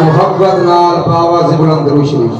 محبت نال باواز بلند درود شریف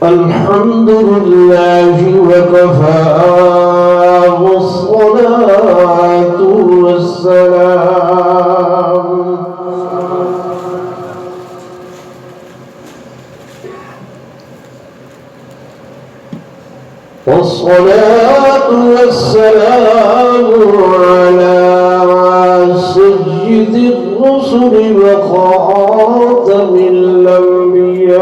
الحمد لله وكفى والصلاة والسلام والصلاة والسلام على سيد الرسل وخاتم الأنبياء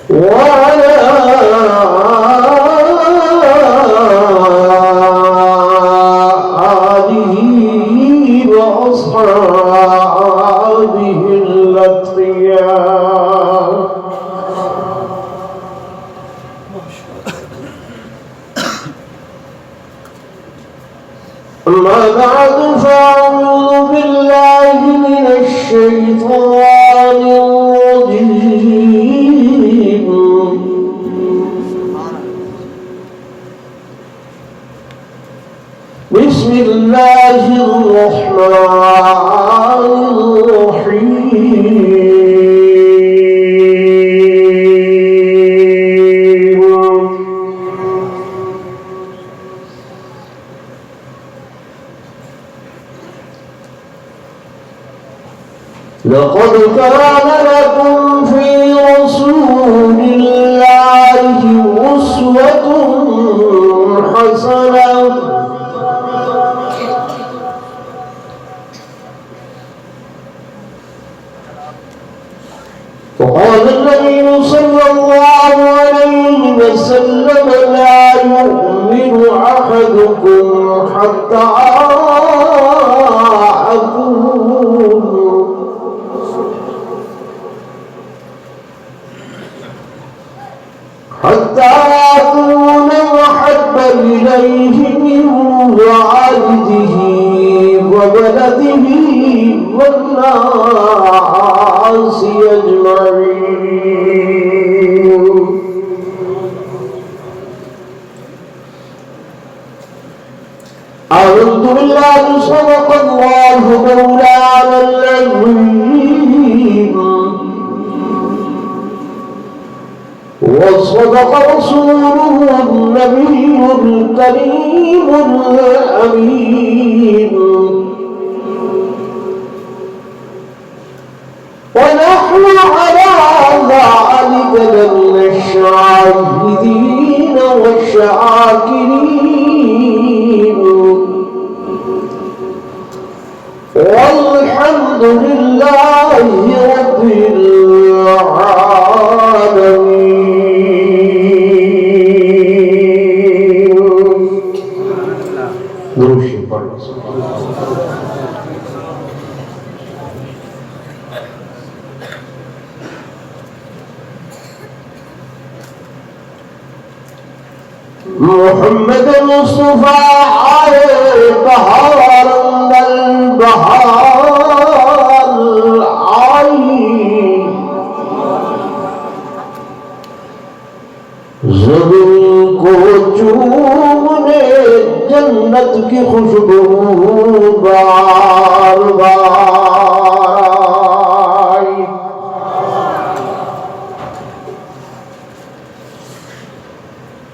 وعلى آله وأصحابه الأتقياء. أما بعد فأعوذ بالله من الشيطان الرجيم. بسم الله الرحمن الرحيم. لقد كان لكم في رسول الله أسوة حسنة وقال النبي صلى الله عليه وسلم لا يؤمن أحدكم حتى أكون أحب إليه من والده وولده والناس أجمعين. آمنت بالله صدق الله مولانا العظيم وصدق رسوله النبي الكريم الأمين. ونحن على ذلك لمن الشاهدين والشاكرين والحمد لله رب العالمين. دروشی پڑھ. محمد مصطفى آئے بہار اندر بہار آئی زمین کو چومنے جنت کی خوشبو بار بار آئی.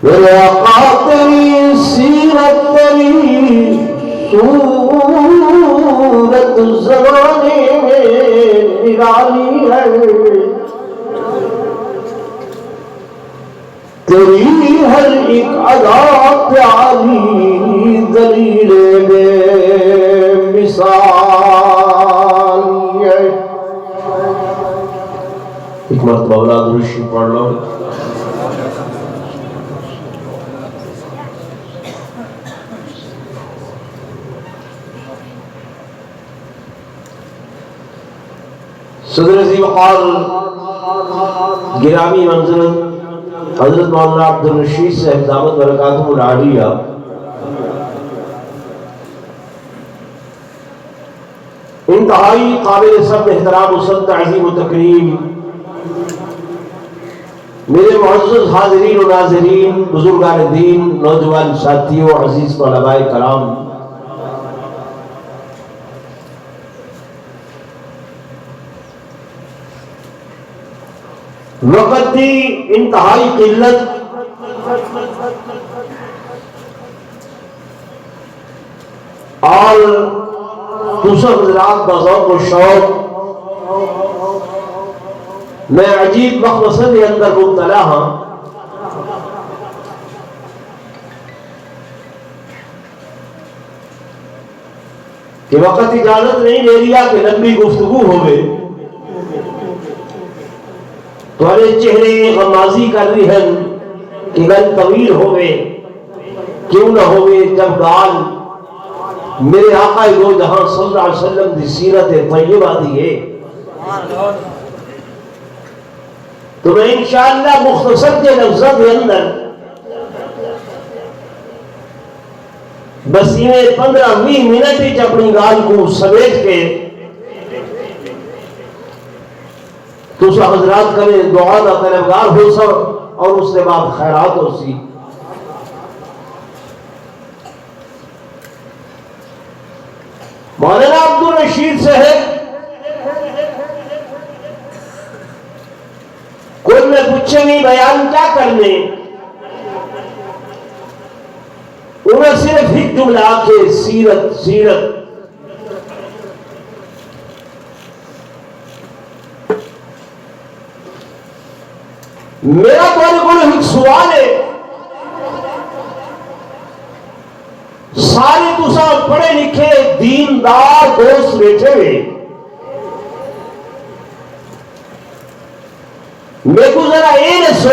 میرے آقا تیری سیرت تیری صورت زمانے میں نرالی ہے. تیری ہر ایک ادا پیاری دلیل بے مثالی ہے. ایک مرتبہ اولاد رشی پڑھ لو. صدر عظیم وقار گرامی منزل حضرت مولانا عبدالرشید صاحب دامت برکاتہ العالیہ انتہائی قابل سب احترام و سب تعظیم و تکریم میرے معزز حاضرین و ناظرین بزرگان دین نوجوان ساتھیوں عزیز طلباء کرام وقت کی انتہائی قلت اور تسا حضرات کا ذوق و شوق میں عجیب مخمصے کے اندر مبتلا ہاں. کہ وقت اجازت نہیں دے رہا کہ لمبی گفتگو ہوئے تمہارے چہرے غمازی کر رہی ہیں کہ گل طویل ہوئے کیوں نہ ہوئے جب گال میرے آقا دو جہاں صلی اللہ علیہ وسلم دی سیرت طیبہ دی ہے. تو میں انشاءاللہ مختصر کے لفظوں کے اندر بس یہ 15-20 منٹ ہی اپنی گال کو سمیٹ کے تو سا حضرات کرے دعا دا طلبگار ہو سر اور اس کے بعد خیرات ہو سی. مولانا عبدالرشید صاحب کوئی میں پوچھے نہیں بیان کیا کرنے انہیں صرف ایک جملہ آکے سیرت سیرت. میرا تمہارے کو ایک سوال ہے. سارے تسا پڑھے لکھے دیندار دوست بیٹھے ہوئے میں کو ذرا یہ دسو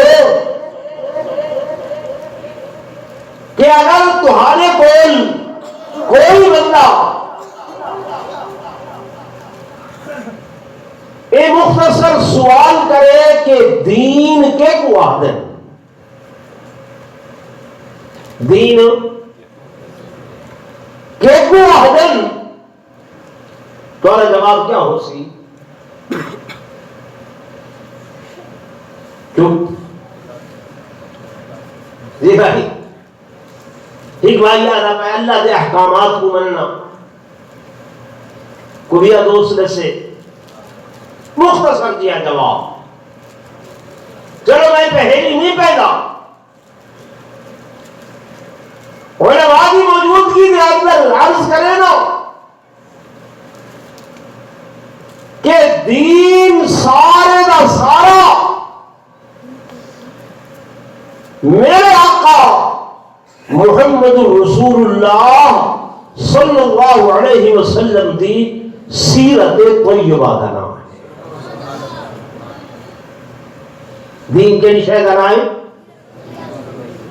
کہ اگر تمہارے کوئی بندہ ایک مختصر سوال کرے کہ دین کے کو آدن دین کے کو آدن تمہارا جواب کیا ہو سی؟ چپ. جی بھائی ایک بھائی یاد ہے اللہ کے احکامات کو مننا کبھیا دوست سے مختصر کیا جواب. چلو میں پہلی نہیں پیدا علماء کی موجودگی کے اندر عرض کرے نا کہ دین سارے کا سارا میرے آقا محمد رسول اللہ صلی اللہ علیہ وسلم دی سیرت طیبہ کا نام ہے. دین کے نشے کا نام ہے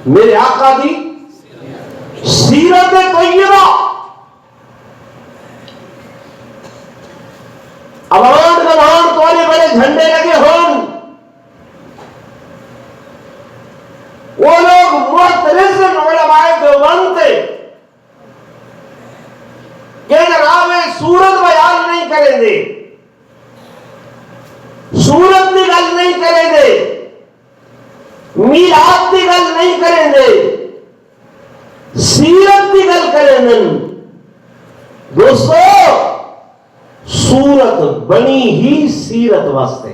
میرے آقا دی سیرت طیبہ. اوان گوان تمہارے بڑے جھنڈے لگے ہوں وہ لوگ معترض علماء دیوبند تھے کہ جناب سورت بیان نہیں کریں گے سورت کی گل نہیں کریں گے میلاد کی گل نہیں کریں گے سیرت کی گل کریں گے. دوستو سورت بنی ہی سیرت واسطے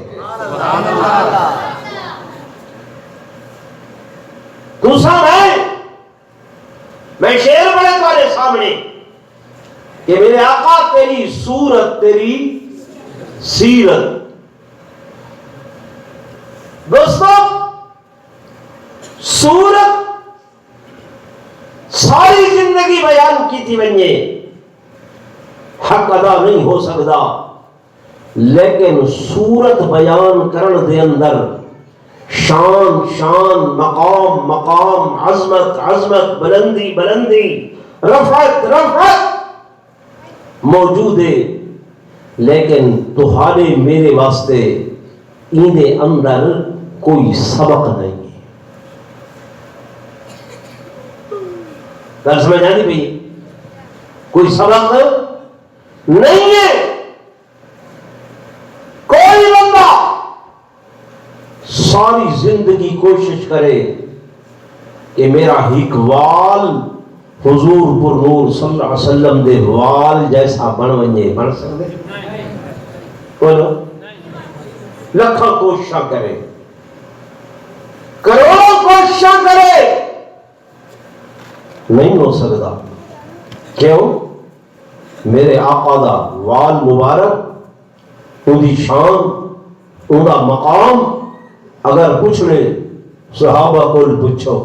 دوسرا میں شعر پڑھے تمہارے سامنے کہ میرے آقا تیری سورت تیری سیرت. دوستو سورت ساری زندگی بیان کی تھی بنیے حق ادا نہیں ہو سکتا لیکن سورت بیان کرن دے اندر شان مقام عظمت بلندی رفعت موجود ہے. لیکن تمہارے میرے واسطے ایندے اندر کوئی سبق نہیں ہے. گل سمجھ آتی پئی کوئی سبق نہیں ہے. کوئی بندہ ساری زندگی کوشش کرے کہ میرا ایک وال حضور پر نور صلی اللہ علیہ وسلم دے وال جیسا بن سکتے بولو لکھاں کوششاں کرے کروڑوں کوششاں کرے نہیں ہو سکتا. کیوں؟ میرے آقا دا وال مبارک، ان دی شان، ان دا مقام اگر پوچھنے صحابہ کو پوچھو.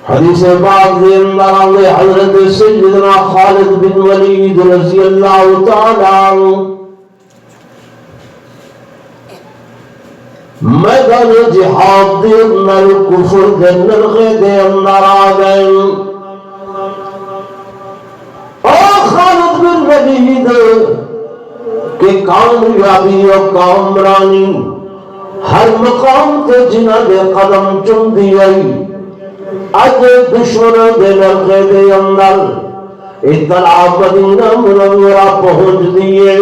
حدیث پاک دے اندر آگے حضرت سیدنا خالد بن ولید رضی اللہ تعالی عنہ میدان جہاد دے اندر کفر دے نرغے دے اندر آگئے. اور خالد بن ولید کہ کامیابی و کامرانی ہر مقام تے جنہ دے قدم چم دیئی. اج دشمن دے نرغے دے اندر اطلاع مدینہ منورہ پہنچ دیئے.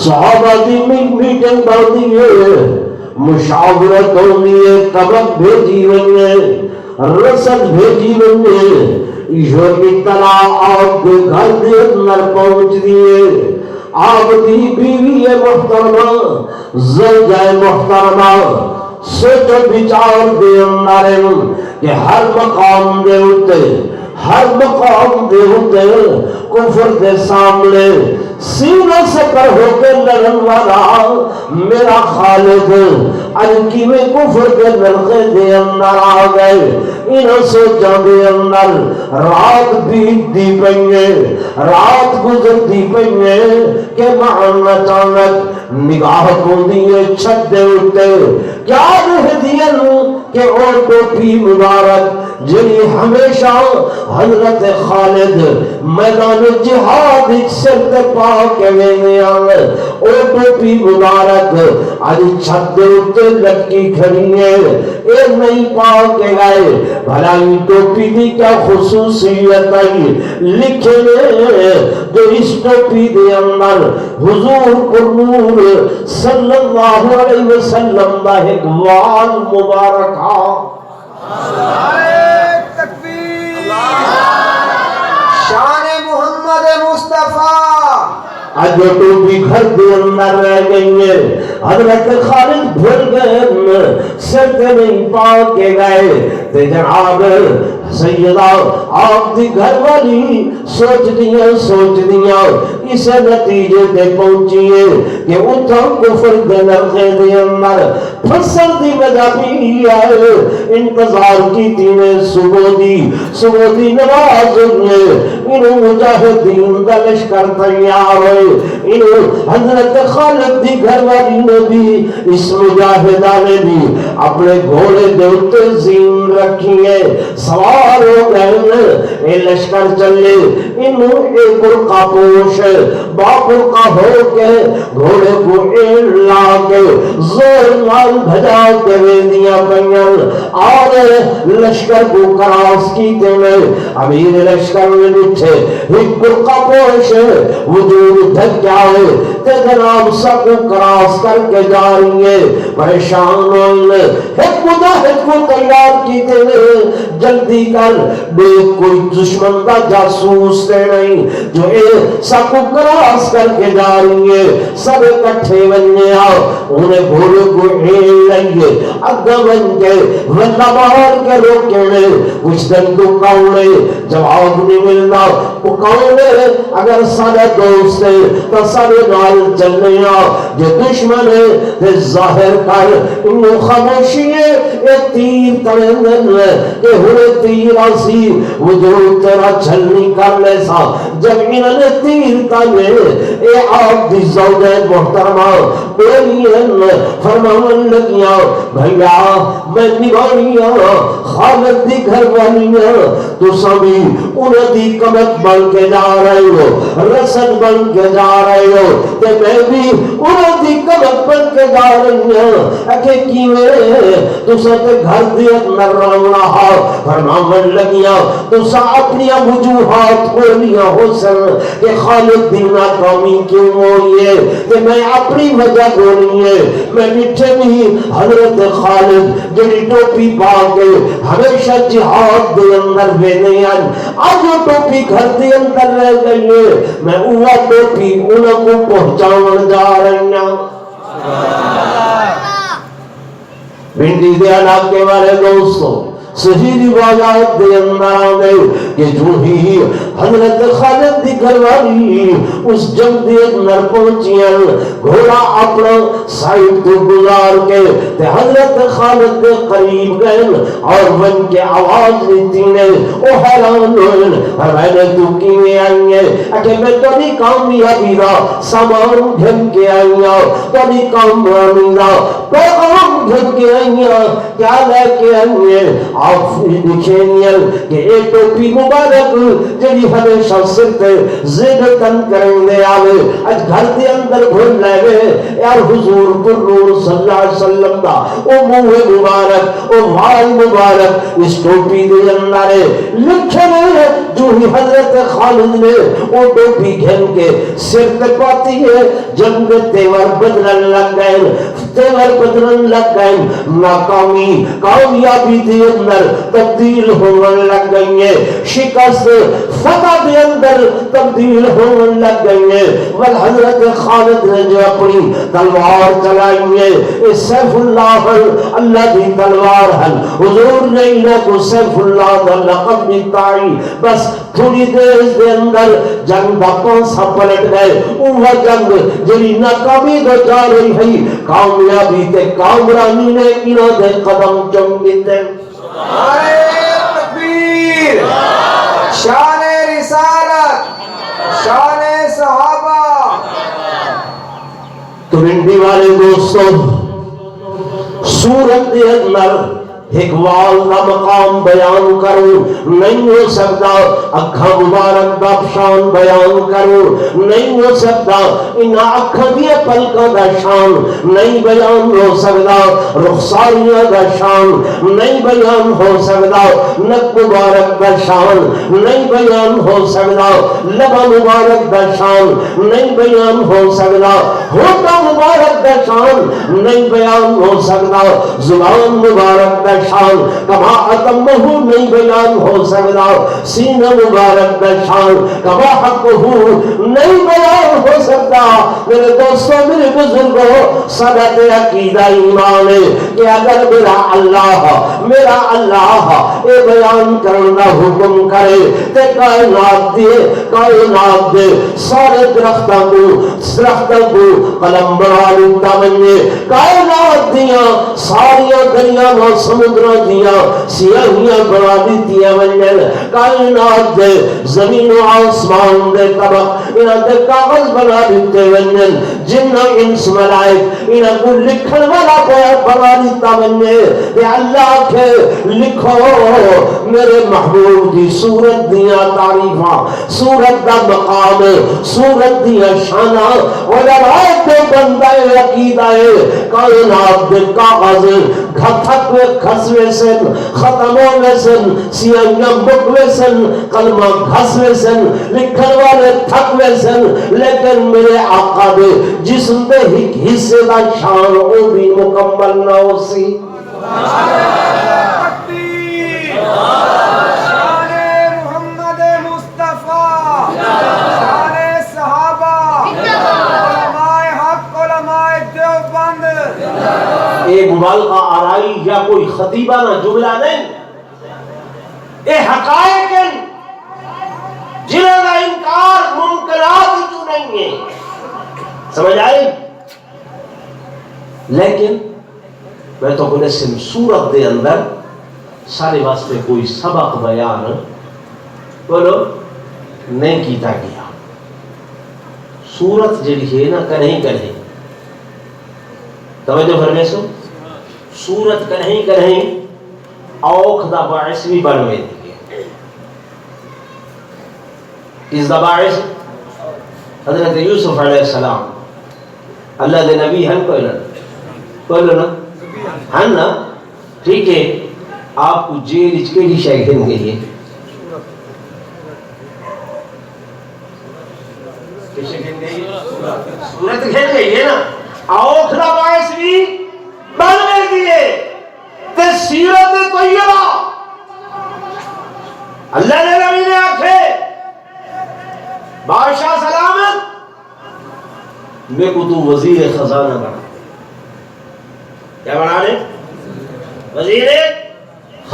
صحابہ دی میٹنگ کر دیئے، مشاورت ہوئے، کبک بھیجی ونجے، رسد بھیجی ونجے. یہ اطلاع آپ کے گھر دے اندر پہنچ دیئے. آپ دی بیوی محترمہ، زوجہ محترمہ سوچ بچار دے اندر کہ ہر مقام دے ہوتے، ہر مقام دے ہوتے کفر دے سامنے سینہ سے پر ہو کے لڑن والا میرا خالد انکی میں کفر دے نرغے دے اندر آ گئے. انہوں سوچا دے اندر رات بیت دی پئیے، رات گزر دی پئیے کہ معن اچانک نگاہ کو دیئے چھت دے اٹھتے. کیا رہ دین کہ اور ٹوپی مبارک جنہی ہمیشہ حضرت خالد میدان جہاد ایک سرد پاک میں آئے. اور ٹوپی مبارک آج چھت دے اٹھتے لٹکی کھڑی ہے. اے نہیں پاک گئے بھلائی ٹوپی دی کیا خصوصیت ہے لکھے جو اس ٹوپی دے اندر حضور پر نور صلی اللہ علیہ وسلم دا ایک وال مبارک تکبیر شان محمد مصطفیٰ. آج جو ٹوپی گھر دے اندر رہ گئی ہے. حضرت خالد بھول گئے، سر تے نہیں پاک کے گئے. تے جناب سیدہ آپ دی گھر والی سوچ دیا اسے نتیجے دے پہنچیے کہ اتھا کفر دے نرغے دے اندر پھسل دی وجہ بھی آئے. انتظار کی تینے صبح دی نماز ہوئے. انہوں مجاہدین دا لشکر تیار ہوئے. انہوں حضرت خالد دی گھر والی نے بھی اس مجاہدہ نے بھی اپنے گھوڑے دے اتے زین رکھی ہے. سوار ہو گئے، اے لشکر چلے. انہوں ایک برقع پوش باپرقع ہو کے گھوڑے کو ایڑ لا کے زور مال بھجا کے ویندیاں پنگل آرے لشکر کو کراس کی میں امیر لشکر میں بچھے. ایک برقع پوش وجود دھک جائے تے جناب سب کو کراس کر کے جا رہی ہے. پریشان ہوئے ایک مجاہد کو تیار کی جلدی کر بے کوئی دشمن کا جاسوس تے نہیں جو اے سب کو کراس کر کے جا رہی ہے. سب اکٹھے بننے آؤ انہیں گھوڑے کو ہیل لئیے اگا بن کے ولہ باہر کے روکنے کچھ دن تو کاؤنے جواب نہیں ملنا. وہ کاؤنے اگر سارے دوست ہے تو سارے نال چلنے آؤ. جو دشمن ہے تو ظاہر کر انہوں خاموشی ہے. ایک تیر ترندن ہے کہ ہوئے تیر آسی وہ جو تیرا چھلنی کر لے سا. جب انہوں نے تیر تانے اے آپ دی زوجہ محترمہ بولین فرمان لگیا بھئیا میں نگانیا خالد دی گھر والیا تو سبھی انہیں دی کمت بن کے جا رہے ہو، رسد بن کے جا رہے ہو. کہ میں بھی انہیں دی کمت بن کے جا رہی ہوں. اکھے کی میں تو سب گھر دیت نرانا ہا فرمان لگیا تو سا اپنی وجوہات کھولیا ہو سن کہ خالد دینا کامی کیوں ہوئی ہے کہ میں اپنی وجہ کھولی ہے. میں مٹھے بھی حضرت خالد جنہی ٹوپی پا کے ہمیشہ جہاد دے اندر بینے آج وہ ٹوپی گھر دے اندر رہ گئی ہے. میں اوہ ٹوپی انہوں کو پہنچاؤں جا رہی ہوں. بھنڈی دے علاقے والے دوستوں صحیح روایات دے اندر آگے کہ جو ہی حضرت خالد دی گھروالی اس جنگ دے اندر پہنچیاں گھوڑا اپنا سائیڈ تو گزار کے تے حضرت خالد دے قریب گئے اور ون کے آواز دیتی نے او حیران ہوئے میں نے تو کیویں آئی ہے کہ میں تیری کامیابی دا سامان گھن کے آئی ہوں تیری کامیابی دا پیغام گھن کے آئی ہوں کیا لے کے آئی ہے آپ دکھینیل کہ ایک ٹوپی مبارک جڑی ہمیشہ سر تے زد تن کریں دے آوے اج گھر دے اندر بھول لے گئے یار حضور پر نور صلی اللہ علیہ وسلم دا او منہ مبارک او وال مبارک اس ٹوپی دے اندر لکھے نے جو ہی حضرت خالد نے او ٹوپی گھن کے سر تے پاتی ہے جنگ تیور بدلن لگ گئے تیور بدلن لگ گئے ناکامی کامیابی دے اندر تبدیل ہونے لگ گئی ہے شکست فتح دے اندر تبدیل ہونے لگ گئی ہے والحضرت خالد نے جو اپنی تلوار چلائی ہے اس سیف اللہ اللہ دی تلوار ہے حضور نے انہیں کو سیف اللہ دا لقب دیتائی بس تھوڑی دیر دے اندر جنگ دا پانسا پلٹ گئے وہ جنگ جلی ناکامی دو جا رہی ہے کامیابی تے کامرانی نے انہوں دے قدم چمگتے تکبیر شان رسالت شان صحابہ تونسہ والے دوستوں سورت دے اندر اقوال کا مقام بیان کروں نہیں ہو سکتا اکھا مبارک دا شان بیان کروں نہیں ہو سکتا ان اکھا دیا پلکا دا شان نہیں بیان ہو سکتا رخساریاں دا شان نہیں بیان ہو سکتا نک مبارک دا شان نہیں بیان ہو سکتا لبا مبارک دا شان نہیں بیان ہو سکتا ہوتا مبارک دا شان نہیں بیان ہو سکتا زبان مبارک دا شان کما اتمہو نہیں بیان ہو سکتا سینہ مبارک دا شان کما حقہو نہیں بیان ہو سکتا میرے دوستوں میرے بزرگوں صدق عقیدہ ایمان ہے کہ اگر میرا اللہ اے بیان کرنا حکم کرے تے کائنات دے سارے درختوں کو قلم بنا لیتا بنے کائنات دیا ساریاں دریاں سمندروں دیا سیاہیاں بنا دیتی منجل کائنات دے زمین و آسمان دے طبق انہاں دے کاغذ بنا دیتے منجل جنہ انس ملائک انہاں کو لکھن والا بنا دیتا منجل کہ اللہ کے لکھو میرے محبوب دی صورت دیا تعریفاں صورت دا مقام صورت دیا شانہ علماء دے بندہ عقیدہ کائنات دے کاغذ گھتھکوے کھسوے سن ختموں سن سیاہیاں بکوے سن کلمہ گھسوے سن لکھن والے تھکوے سن لیکن میرے آقا دے جسم دے ایک حصے دا شان او بھی مکمل نہ ہو سی شان محمد مصطفیٰ شان صحابہ علماء حق علماء دیوبند ایک مبالغہ آرائی یا کوئی خطیبانہ جملہ نہیں اے حقائق جنہوں کا انکار ممکنات تو نہیں ہے سمجھ آئے لیکن میں تو بولے سن صورت دے اندر سارے واسطے کوئی سبق بیان بولو نہیں کیتا گیا صورت جڑی ہے نا کریں توجہ فرمے سو صورت کریں اوکھ دا باعث بھی بنوے دیئے اس دا باعث حضرت یوسف علیہ السلام اللہ دے نبی ہن کوئی نا ہن نا ٹھیک ہے آپ کو جیل اچکیلی شاہدن گئی ہے صورت کھیل گئی ہے نا اوکھ دا باعث بھی بنوے دیئے تے سیرت طیبہ اللہ نے نبی نے آکھے بادشاہ سلامت میں کو تو وزیر خزانہ بنا کیا بنا لے وزیر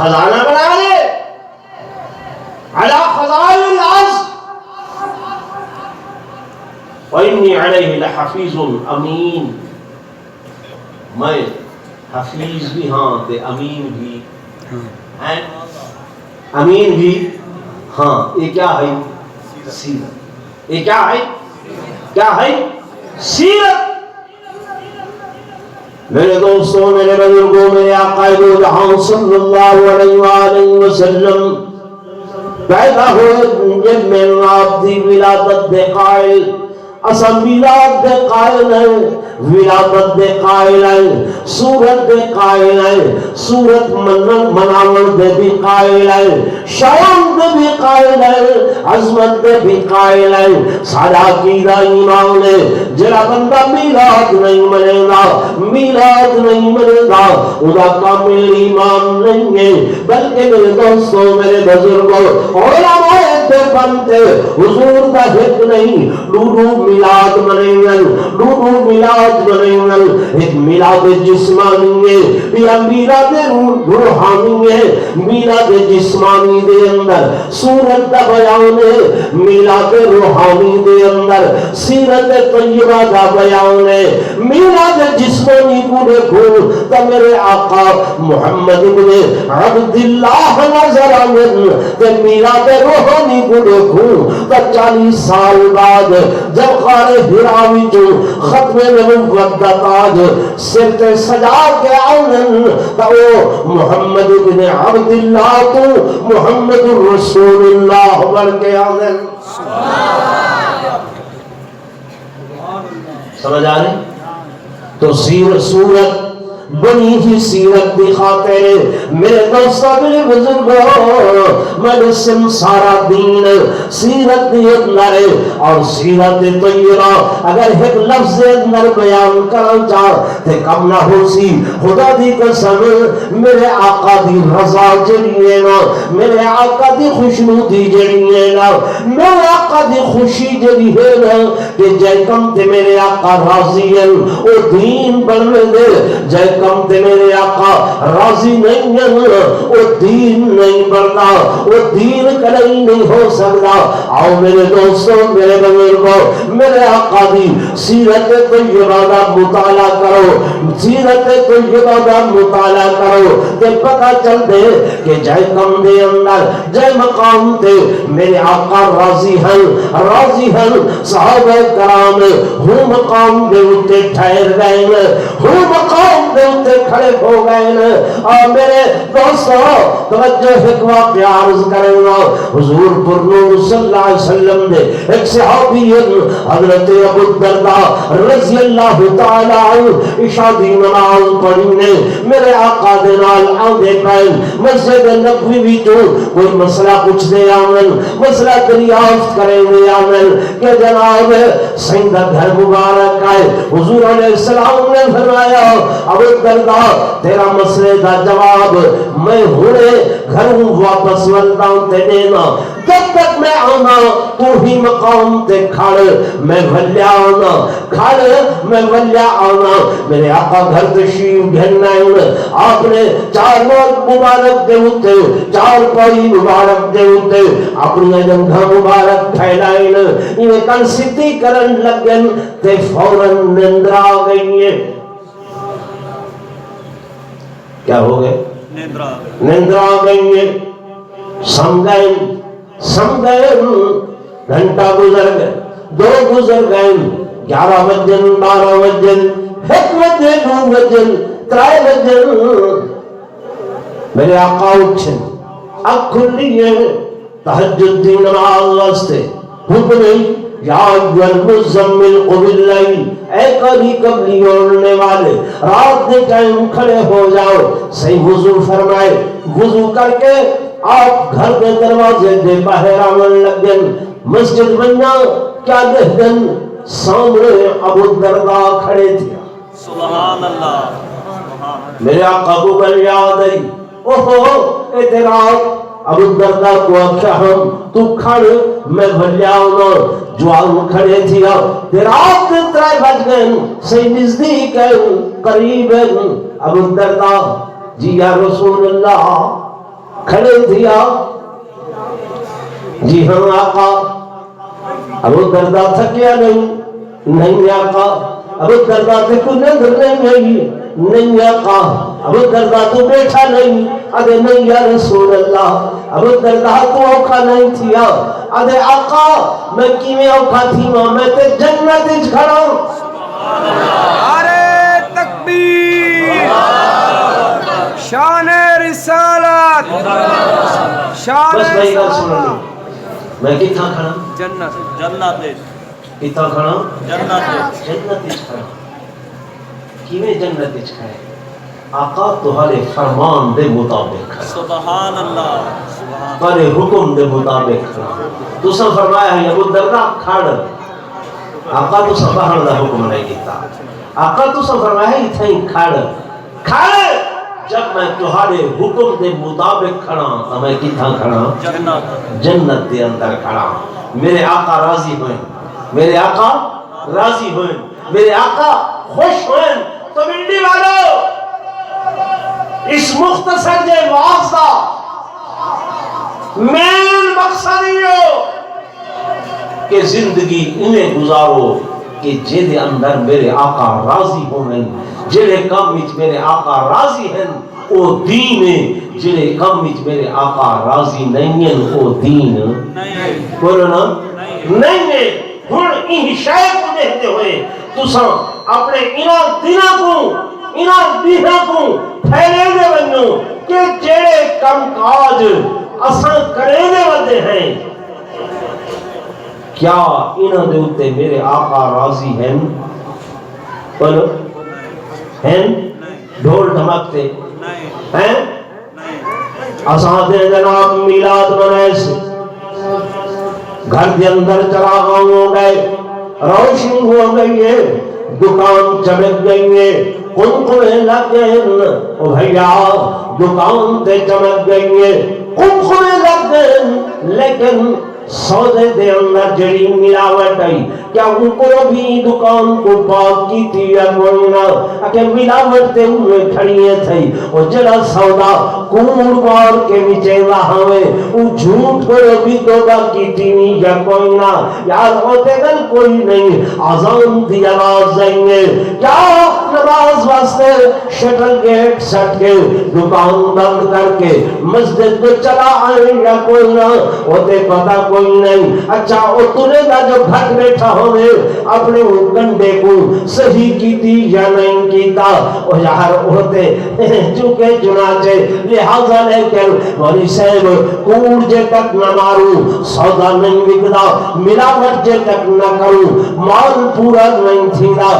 خزانہ بنا لے علی خزائن الارض وَإِنِّي عَلَيْهِ لَحَفِيظٌ امین، میں حفیظ بھی ہاں تے امین بھی ہیں، امین بھی ہاں۔ یہ کیا ہے؟ سیرت۔ یہ کیا ہے؟ کیا ہے؟ سیرت۔ میرے دوستوں، میرے بزرگوں، میرے آقا دو جہاں صلی اللہ علیہ وآلہ وسلم پیدا ہوئے جب میں آپ دی ولادت دے قائل، اسا میلاد دے قائل ہیں، ولادت دے قائل ہیں، سورت دے قائل ہیں، سورت مناون دے بھی قائل ہیں، شان دے بھی قائل ہیں، عظمت دے بھی قائل ہیں۔ سارا عقیدہ ایمان ہے، جڑا بندہ میلاد نہیں منے گا، میلاد نہیں منے گا، ادا کامل ایمان نہیں ہے۔ بلکہ میرے دوستوں، میرے بزرگوں، علماء بنتے حضور دا حق نہیں، لولو میلاد منیون، لولو میلاد منیون، ایک میلاد جسمانی ہے یا میلاد روحانی ہے۔ میلاد جسمانی دے اندر سورت دا بیان ہے، میلاد روحانی دے اندر سیرت طیبہ دا بیان ہے۔ میلاد جسمانی کو دیکھو تو میرے آقا محمد بن عبداللہ نظر آمد، تے میلاد روحانی کو دیکھو تو 40 سال بعد جب غار ہرا وچوں ختم نبوت دا تاج سر تے سجا کے آنن تو محمد بن عبداللہ تو محمد رسول اللہ بن کے آنن۔ سمجھ آ رہے؟ تو سورت بنی ہی سیرت دی خاطر میرے دوستوں، میرے بزرگوں، میں سارا دین سیرت دی اندر ہے۔ اور سیرت طیبہ اگر ایک لفظ اندر بیان کرنا چاہ تے کم نہ ہو سی۔ خدا دی قسم، میرے آقا دی رضا جڑی ہے نا، میرے آقا دی خوشنودی جڑی ہے نا، میرے آقا دی خوشی جڑی ہے نا، کہ جے کم تے میرے آقا راضی ہیں او دین بنوے دے، جے کم تے میرے آقا راضی نہیں ہیں او دین نہیں بننا، او دین کلئی نہیں ہو سکتا۔ آؤ میرے دوستوں، میرے بزرگوں، میرے آقا دی سیرت طیبہ دا مطالعہ کرو، سیرت طیبہ دا مطالعہ کرو تے پتہ چل دے کہ جے کم دے اندر جے مقام تے میرے آقا راضی ہیں، راضی ہیں، صحابہ کرام ہوں مقام دے اتے ٹھہر گئے، ہوں مقام دے اتے کھڑے ہو گئے۔ اور میرے دوستوں، توجہ ایک واقعہ عرض کریں گا۔ حضور پر نور صلی اللہ علیہ وسلم نے ایک صحابی حضرت ابو الدرداء رضی اللہ تعالی عنہ عشاء دی نماز پڑھنے میرے آقا دے نال آندے پئے، مسجد نبوی وچوں کوئی مسئلہ پوچھ دے آمن، مسئلہ دریافت کریں دے آمن کہ جناب سین دا گھر مبارک آئے۔ حضور علیہ السلام نے فرمایا، ابو الدرداء تیرا مسئلے دا جواب میں ہونے گھروں واپس ولداں تے دینا، جب تک میں آنا تو ہی مقام تے کھڑ، میں ولیا آنا، کھڑ میں ولیا آنا۔ میرے آقا گھر تشریف گھرنا ہے، آپ نے 4 لوگ مبارک دے ہوتے، 4 پائی مبارک دے ہوتے اپنی جنگھا مبارک پھیلائیں، انہیں کل سدھی کرن لگن تے فوراً نندر آ گئی ہے۔ کیا ہو گئے؟ نندر آ گئی ہے۔ سم گئے، گھنٹہ گزر گئے، 2 گزر گئے، 11 بجن، 12 بجن، 1 بجن، 2 بجن، 3 بجن۔ میرے آقا اٹھن، اب کھلی ہے، تہجد دی نماز واسطے حکم یا ایھا المزمل قم اللیل، اے قاری قبلی اوڑھنے والے رات کے ٹائم کھڑے ہو جاؤ۔ صحیح وضو فرمائے، وضو کر کے آپ گھر کے دروازے دے باہر آمن لگن، مسجد بننا کیا دیکھن سامنے ابو الدرداء کھڑے تھے۔ سبحان اللہ، میرے آقا کو گل یاد آئی، اوہو اعتراف۔ ابو الدرداء کو آکھا ہم تو کھڑ میں بھلیا ہونا، جوان کھڑے تھیا، رات 3 بج گئے، صحیح نزدیک ہے، قریب ہے۔ ابو الدرداء جی یا رسول اللہ کھڑے تھیا جی ہاں آقا ابو دردہ تھکیا نہیں آقا ابو دردہ تے کو نظر نہیں آقا ابو دردہ تو بیٹھا نہیں ادھے نہیں یا رسول اللہ ابو دردہ تو اوکھا نہیں تھیا ادھے آقا میں کیویں اوکھا تھی میں تے جنت وچ کھڑا نعرہ تکبیر شان رسالت شان بس بھائی گل سن لیں میں کتھاں کھڑا جنت کتھاں کھڑا جنت جنت وچ کھڑا کیویں جنت وچ کھڑا آقا تہاڈے فرمان دے مطابق کھڑا سبحان اللہ سبحان تہاڈے حکم دے مطابق کھڑا تساں فرمایا ہے ابو دردہ کھڑ آقا تساں باہر دا حکم نہیں کیتا آقا تساں فرمایا ایتھے ہی کھڑ جب میں تہاڈے حکم دے مطابق کھڑا تو میں کتھاں کھڑا جنت دے اندر کھڑا میرے آقا راضی ہوئے میرے آقا راضی ہوئے میرے آقا خوش ہوئے تو منڈی والو اس مختصر جے واسطہ مین مقصد یہ کہ زندگی انہیں گزارو کہ جے دے اندر میرے آقا راضی ہوئے جڑے کام وچ میرے آقا راضی ہیں او دین ہے جڑے کام وچ میرے آقا راضی نہیں ہیں او دین نہیں بولو نا نہیں ہے ہن این شے کو دیکھتے ہوئے تساں اپنے انہاں دیناں کو انہاں دیہاں کو پھیلے دے ونجو کہ جڑے کم کاج اساں کرے دے ودے ہیں کیا انہاں دے اوتے میرے آقا راضی ہیں بولو ہیں ڈھول ڈھمکتے ہیں اساں دے جناب میلاد منائے سے گھر کے اندر چراغاں ہو گئے روشنی ہو گئی ہے دکان چمک گئی ہے قنقنے لگ گئے او بھیا دکان تے چمک گئی ہے قنقنے لگ گئے لیکن سودے دے اندر جڑی ملاوٹ آئی کیا ان کو بھی دکان کو پاک کی تھی یا کوئی نہ کہ ملاوٹ تے ہوئے کھڑیے تھے وہ جڑا سودا کوڑ بار کے نیچے وہاں میں وہ جھوٹ کو بھی توبہ کی تھی یا کوئی نہ یار ہوتے گل کوئی نہیں آزان دی آواز آئیں گے کیا نماز واسطے شٹل گیٹ سٹ کے دکان بند کر کے مسجد کو چلا آئے یا کوئی نہ ہوتے پتہ کوئی نہیں اچھا وہ تُنے گا جو گھٹ بیٹھا ہوئے اپنے کنڈے کو صحیح کی تھی یا نہیں کیتا وہ یار ہوتے چونکہ چنانچہ لہذا لے کر مولی صاحب کوڑ جے تک نہ ماروں سودا نہیں بکدا ملاوٹ جے تک نہ کروں مال پورا نہیں تھیدا